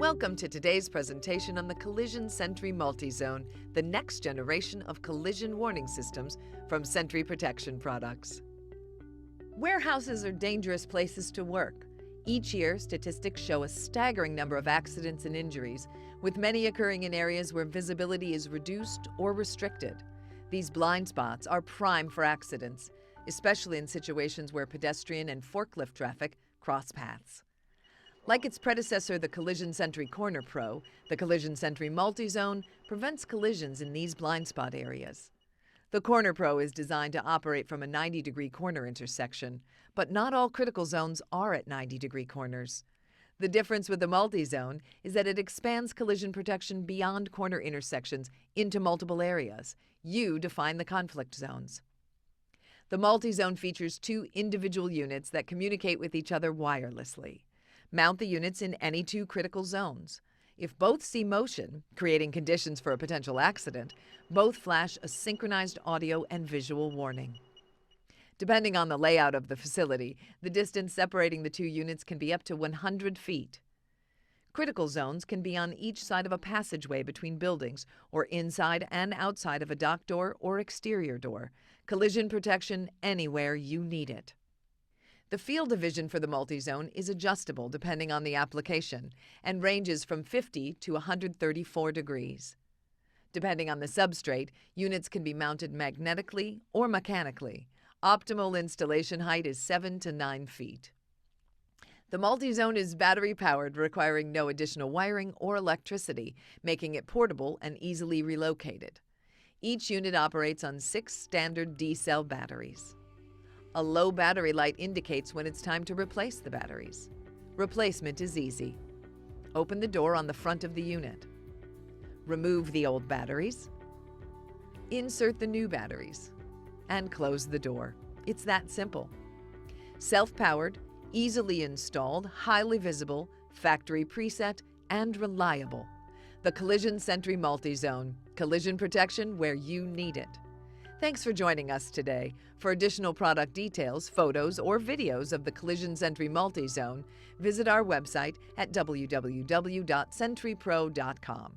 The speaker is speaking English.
Welcome to today's presentation on the Collision Sentry Multi-Zone, the next generation of collision warning systems from Sentry Protection Products. Warehouses are dangerous places to work. Each year, statistics show a staggering number of accidents and injuries, with many occurring in areas where visibility is reduced or restricted. These blind spots are prime for accidents, especially in situations where pedestrian and forklift traffic cross paths. Like its predecessor, the Collision Sentry Corner Pro, the Collision Sentry Multi-Zone prevents collisions in these blind spot areas. The Corner Pro is designed to operate from a 90-degree corner intersection, but not all critical zones are at 90-degree corners. The difference with the Multi-Zone is that it expands collision protection beyond corner intersections into multiple areas. You define the conflict zones. The Multi-Zone features two individual units that communicate with each other wirelessly. Mount the units in any two critical zones. If both see motion, creating conditions for a potential accident, both flash a synchronized audio and visual warning. Depending on the layout of the facility, the distance separating the two units can be up to 100 feet. Critical zones can be on each side of a passageway between buildings or inside and outside of a dock door or exterior door. Collision protection anywhere you need it. The field of vision for the multi-zone is adjustable depending on the application and ranges from 50 to 134 degrees. Depending on the substrate, units can be mounted magnetically or mechanically. Optimal installation height is 7 to 9 feet. The multi-zone is battery-powered, requiring no additional wiring or electricity, making it portable and easily relocated. Each unit operates on 6 standard D-cell batteries. A low battery light indicates when it's time to replace the batteries. Replacement is easy. Open the door on the front of the unit. Remove the old batteries. Insert the new batteries. And close the door. It's that simple. Self-powered, easily installed, highly visible, factory preset, and reliable. The Collision Sentry Multi-Zone. Collision protection where you need it. Thanks for joining us today. For additional product details, photos, or videos of the Collision Sentry Multi-Zone, visit our website at www.sentrypro.com.